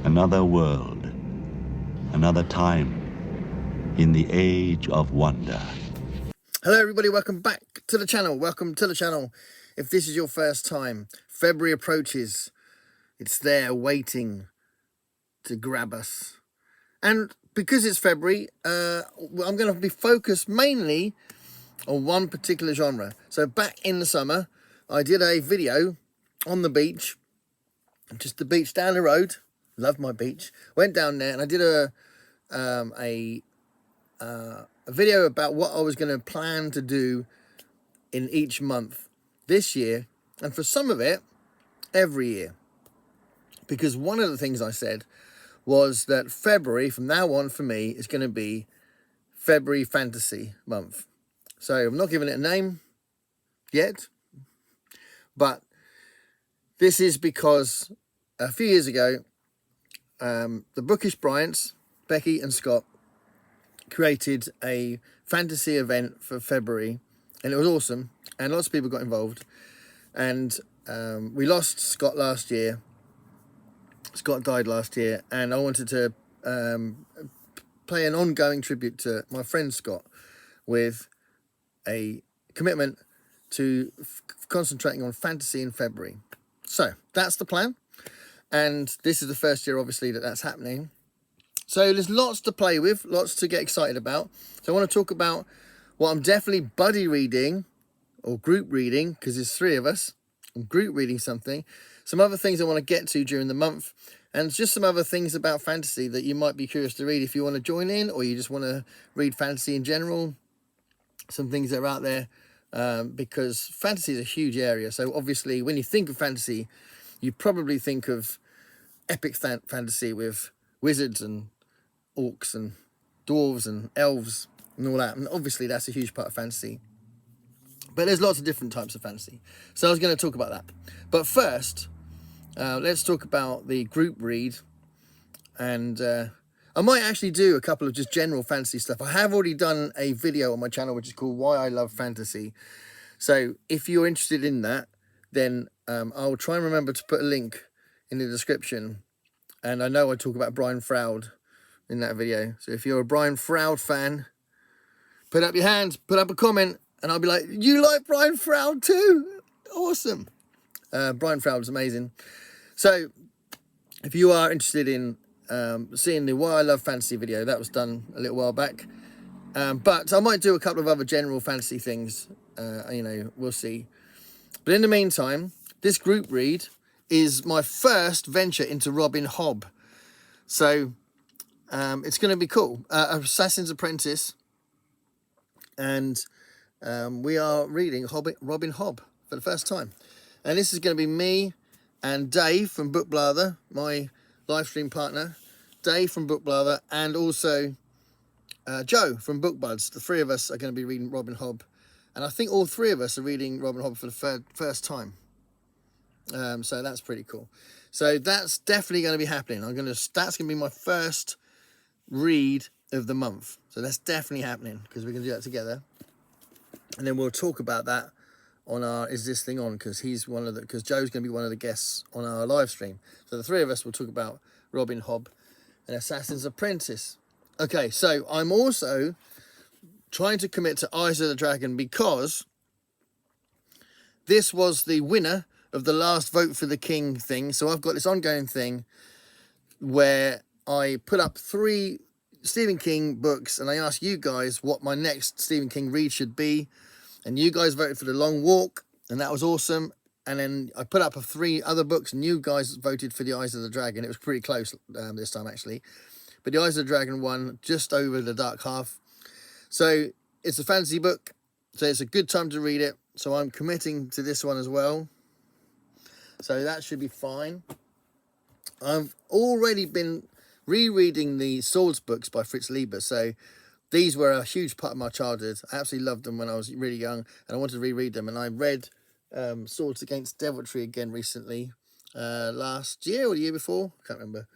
Another world, another time in the age of wonder. Hello everybody, welcome back to the channel. Welcome to the channel. If this is your first time, February approaches. It's there waiting to grab us. And because it's February, I'm going to be focused mainly on one particular genre. So back in the summer, I did a video on the beach, just the beach down the road. Love my beach. Went down there and I did a video about what I was going to plan to do in each month this year, and for some of it, every year. Because one of the things I said was that February, from now on for me, is going to be February Fantasy Month. So I'm not giving it a name yet, but this is because a few years ago, the Bookish Bryants, Becky and Scott, created a fantasy event for February, and it was awesome, and lots of people got involved. And we lost Scott last year. Scott died last year, and I wanted to play an ongoing tribute to my friend Scott with a commitment to concentrating on fantasy in February. So that's the plan, and this is the first year obviously that's happening. So there's lots to play with, lots to get excited about. So I want to talk about what I'm definitely buddy reading or group reading, because there's three of us. I'm group reading something. Some other things I want to get to during the month, and just some other things about fantasy that you might be curious to read if you want to join in, or you just want to read fantasy in general. Some things that are out there, because fantasy is a huge area. So obviously when you think of fantasy, you probably think of epic fantasy with wizards and orcs and dwarves and elves and all that, and obviously that's a huge part of fantasy, but there's lots of different types of fantasy, so I was going to talk about that. But first, let's talk about the group read, and I might actually do a couple of just general fantasy stuff. I have already done a video on my channel which is called Why I Love Fantasy, so if you're interested in that, then I'll try and remember to put a link in the description. And I know I talk about Brian Froud in that video. So if you're a Brian Froud fan, put up your hand, put up a comment, and I'll be like, you like Brian Froud too? Awesome. Brian Froud is amazing. So if you are interested in seeing the Why I Love Fantasy video, that was done a little while back. But I might do a couple of other general fantasy things, we'll see. But in the meantime, this group read is my first venture into Robin Hobb. So it's going to be cool. Assassin's Apprentice. And we are reading Robin Hobb for the first time. And this is going to be me and Dave from Book Blather, my live stream partner. Dave from Book Blather, and also Joe from Book Buds. The three of us are going to be reading Robin Hobb. And I think all three of us are reading Robin Hobb for the first time. So that's pretty cool. So that's definitely going to be happening. That's going to be my first read of the month. So that's definitely happening, because we're going to do that together. And then we'll talk about that on our Is This Thing On, because Joe's going to be one of the guests on our live stream. So the three of us will talk about Robin Hobb and Assassin's Apprentice. Okay, so I'm also trying to commit to Eyes of the Dragon, because this was the winner of the last Vote for the King thing. So I've got this ongoing thing where I put up 3 Stephen King books, and I asked you guys what my next Stephen King read should be, and you guys voted for The Long Walk, and that was awesome. And then I put up 3 other books, and you guys voted for The Eyes of the Dragon. It was pretty close this time, actually, but The Eyes of the Dragon won just over The Dark Half. So it's a fantasy book, so it's a good time to read it. So I'm committing to this one as well. So that should be fine. I've already been rereading the Swords books by Fritz Lieber. So these were a huge part of my childhood. I absolutely loved them when I was really young, and I wanted to reread them. And I read Swords Against Deviltry again recently, last year or the year before. I can't remember.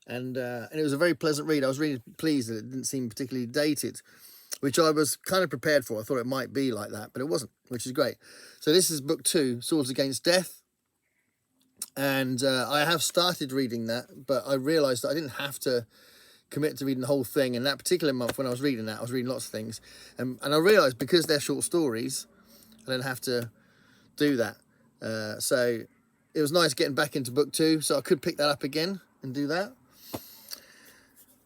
And it was a very pleasant read. I was really pleased that it didn't seem particularly dated, which I was kind of prepared for. I thought it might be like that, but it wasn't, which is great. So this is book 2, Swords Against Death. And I have started reading that, but I realised that I didn't have to commit to reading the whole thing. And that particular month when I was reading that, I was reading lots of things. And I realised because they're short stories, I don't have to do that. So it was nice getting back into Booktube, so I could pick that up again and do that.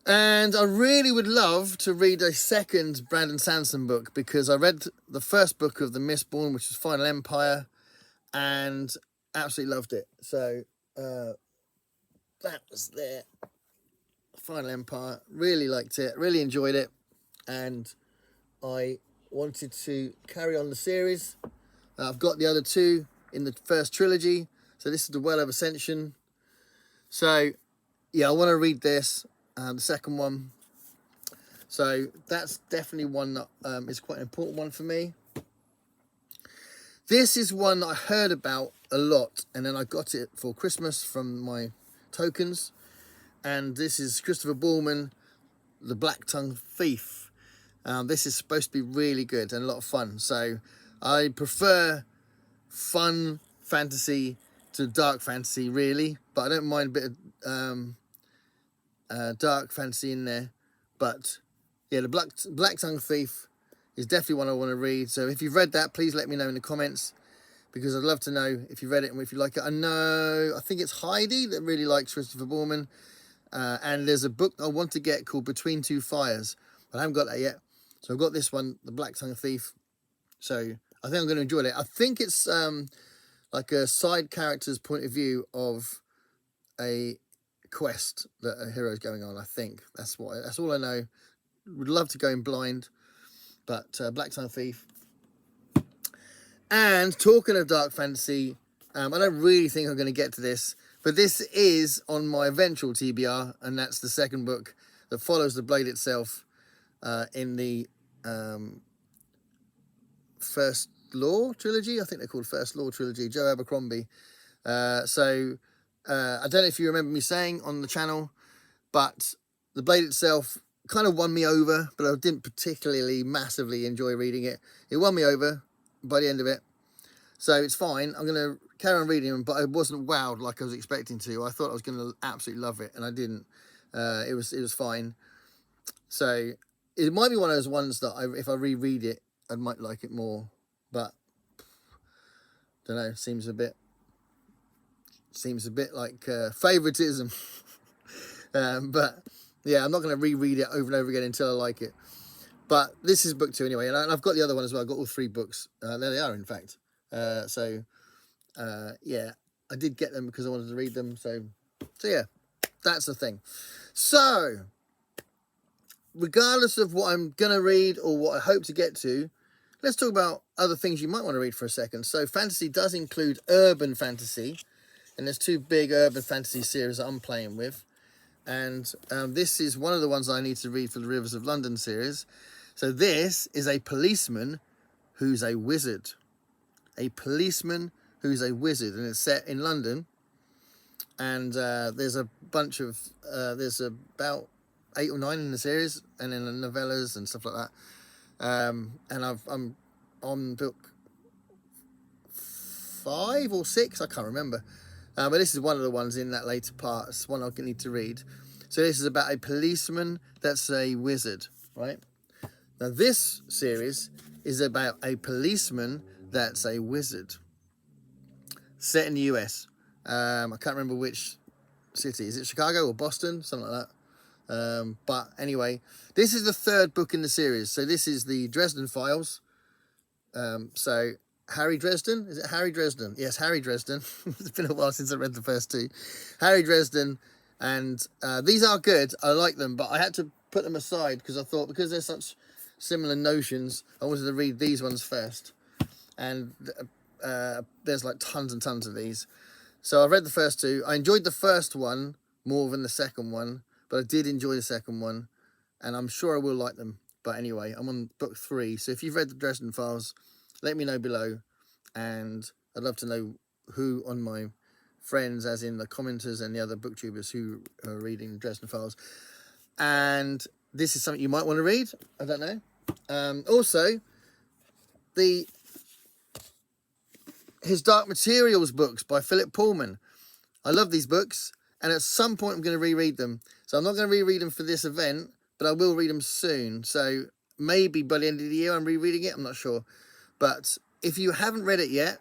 And I really would love to read a second Brandon Sanderson book, because I read the first book of The Mistborn, which was Final Empire, and absolutely loved it. So that was there. Final Empire, really liked it, really enjoyed it, and I wanted to carry on the series. I've got the other two in the first trilogy, so this is the Well of Ascension. So yeah, I want to read this, the second one. So that's definitely one that is quite an important one for me. This is one that I heard about a lot, and then I got it for Christmas from my tokens. And this is Christopher Borman, The Black Tongue Thief. This is supposed to be really good and a lot of fun. So I prefer fun fantasy to dark fantasy, really. But I don't mind a bit of dark fantasy in there. But yeah, The Black Tongue Thief is definitely one I want to read. So if you've read that, please let me know in the comments, because I'd love to know if you read it and if you like it. I think it's Heidi that really likes Christopher Borman. And there's a book I want to get called Between Two Fires, but I haven't got that yet. So I've got this one, The Black Tongue Thief. So I think I'm going to enjoy it. I think it's like a side character's point of view of a quest that a hero's going on. I think that's all I know. Would love to go in blind, but Black Tongue Thief. And talking of dark fantasy, I don't really think I'm going to get to this, but this is on my eventual TBR, and that's the second book that follows the Blade itself in the First Law trilogy. I think they're called First Law trilogy, Joe Abercrombie. I don't know if you remember me saying on the channel, but the Blade itself kind of won me over, but I didn't particularly massively enjoy reading it. It won me over by the end of it, so it's fine. I'm going to carry on reading them, but I wasn't wowed like I was expecting to. I thought I was going to absolutely love it, and I didn't. It was fine. So it might be one of those ones that if I reread it, I might like it more, but don't know. Seems a bit like favoritism. But yeah, I'm not going to reread it over and over again until I like it. But this is book 2 anyway, and I've got the other one as well. I've got all 3 books. There they are, in fact. Yeah, I did get them because I wanted to read them. So yeah, that's the thing. So regardless of what I'm going to read or what I hope to get to, let's talk about other things you might want to read for a second. So fantasy does include urban fantasy, and there's 2 big urban fantasy series that I'm playing with. And this is one of the ones I need to read for the Rivers of London series. So this is a policeman who's a wizard. A policeman who's a wizard, and it's set in London. And there's a bunch of, there's about 8 or 9 in the series, and then the novellas and stuff like that. And I'm on book 5 or 6, I can't remember. But this is one of the ones in that later part. It's one I need to read. So this is about a policeman that's a wizard, right? Now this series is about a policeman that's a wizard. Set in the US. I can't remember which city. Is it Chicago or Boston? Something like that. But anyway, this is the 3rd book in the series. So this is the Dresden Files. So Harry Dresden? Is it Harry Dresden? Yes, Harry Dresden. It's been a while since I read the first 2. Harry Dresden. And these are good. I like them. But I had to put them aside because I thought, because there's such similar notions, I wanted to read these ones first. And there's like tons and tons of these. So I read the first 2. I enjoyed the first one more than the second one. But I did enjoy the second one. And I'm sure I will like them. But anyway, I'm on book 3. So if you've read the Dresden Files, let me know below, and I'd love to know who on my friends, as in the commenters and the other booktubers who are reading Dresden Files. And this is something you might want to read. I don't know. Also, his Dark Materials books by Philip Pullman. I love these books, and at some point I'm going to reread them. So I'm not going to reread them for this event, but I will read them soon. So maybe by the end of the year I'm rereading it, I'm not sure. But if you haven't read it yet,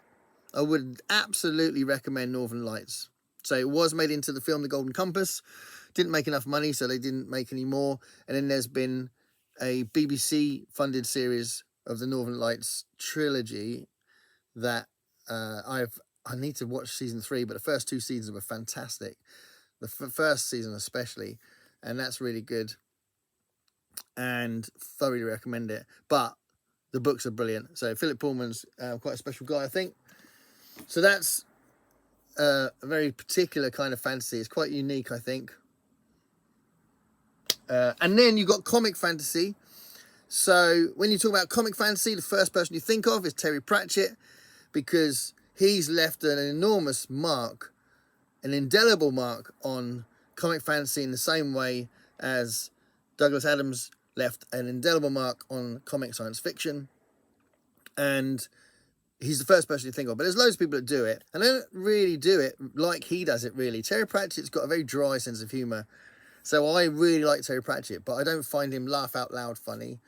I would absolutely recommend Northern Lights. So it was made into the film The Golden Compass. Didn't make enough money, so they didn't make any more. And then there's been a BBC-funded series of the Northern Lights trilogy that I need to watch season 3, but the first 2 seasons were fantastic. The first season especially, and that's really good. And thoroughly recommend it. But the books are brilliant. So Philip Pullman's quite a special guy, I think. So that's a very particular kind of fantasy. It's quite unique, I think. And then you've got comic fantasy. So when you talk about comic fantasy, the first person you think of is Terry Pratchett, because he's left an enormous mark, an indelible mark on comic fantasy in the same way as Douglas Adams left an indelible mark on comic science fiction. And he's the first person you think of. But there's loads of people that do it, and they don't really do it like he does it, really. Terry Pratchett's got a very dry sense of humour. So I really like Terry Pratchett, but I don't find him laugh out loud funny.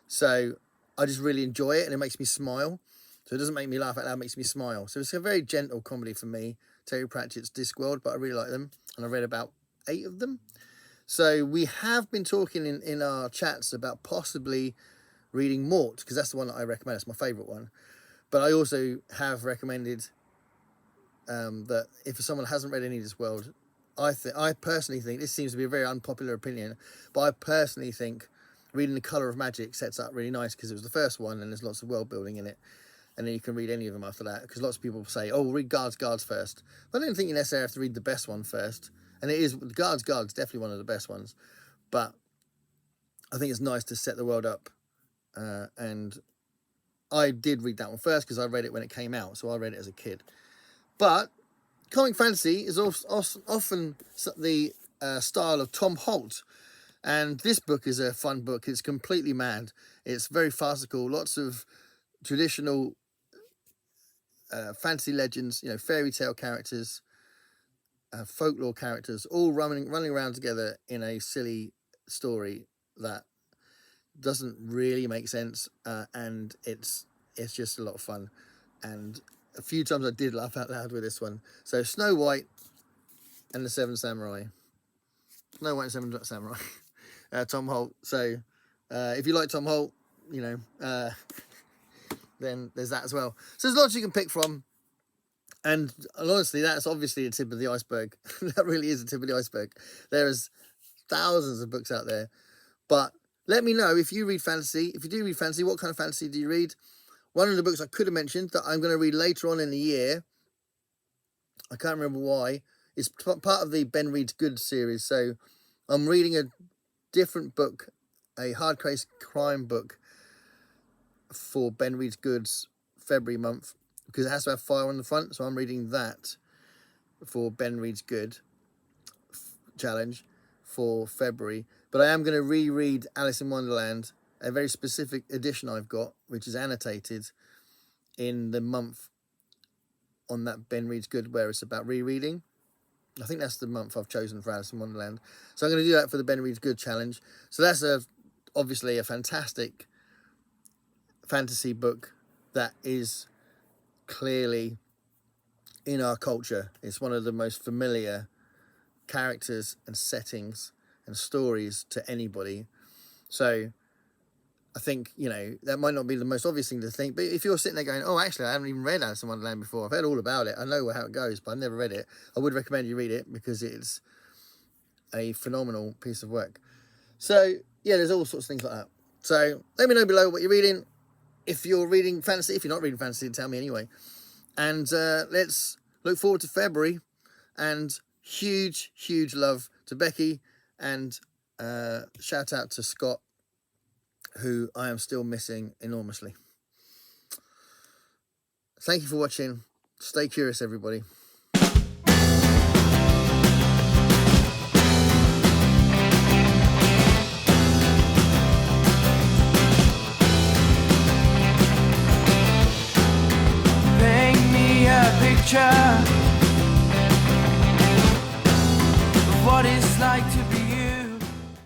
So I just really enjoy it, and it makes me smile. So it doesn't make me laugh out loud, it makes me smile. So it's a very gentle comedy for me, Terry Pratchett's Discworld, but I really like them. And I read about 8 of them. So we have been talking in our chats about possibly reading Mort, because that's the one that I recommend. It's my favourite one. But I also have recommended that if someone hasn't read any of Discworld, I personally think, this seems to be a very unpopular opinion, but I personally think reading The Colour of Magic sets up really nice, because it was the first one and there's lots of world building in it. And then you can read any of them after that, because lots of people say, oh, read Guards first. But I don't think you necessarily have to read the best one first. And it is, Guards definitely one of the best ones. But I think it's nice to set the world up. And I did read that one first because I read it when it came out. So I read it as a kid. But comic fantasy is often the style of Tom Holt. And this book is a fun book. It's completely mad. It's very farcical. Lots of traditional fantasy legends, you know, fairy tale characters, folklore characters, all running around together in a silly story that doesn't really make sense, and it's just a lot of fun. And a few times I did laugh out loud with this one. So Snow White and the Seven Samurai. Snow White and Seven Samurai. Tom Holt. So if you like Tom Holt, you know, then there's that as well. So there's lots you can pick from. And honestly, that's obviously the tip of the iceberg. That really is the tip of the iceberg. There's thousands of books out there. But let me know if you read fantasy. If you do read fantasy, what kind of fantasy do you read? One of the books I could have mentioned that I'm going to read later on in the year, I can't remember why, is part of the Ben Reads Good series. So I'm reading a different book, a hard-case crime book for Ben Reads Good's February month, because it has to have fire on the front. So I'm reading that for Ben Reads Good challenge for February. But I am going to reread Alice in Wonderland, a very specific edition I've got, which is annotated in the month on that Ben Reads Good, where it's about rereading. I think that's the month I've chosen for Alice in Wonderland. So I'm going to do that for the Ben Reads Good challenge. So that's obviously a fantastic fantasy book that is clearly in our culture. It's one of the most familiar characters and settings and stories to anybody. So I think, you know, that might not be the most obvious thing to think, but if you're sitting there going, oh, actually, I haven't even read Alice in Wonderland before, I've heard all about it, I know how it goes, but I've never read it, I would recommend you read it, because it's a phenomenal piece of work. So yeah, there's all sorts of things like that. So let me know below what you're reading. If you're reading fantasy, if you're not reading fantasy, tell me anyway. And let's look forward to February. And huge love to Becky, and shout out to Scott, who I am still missing enormously. Thank you for watching. Stay curious, everybody.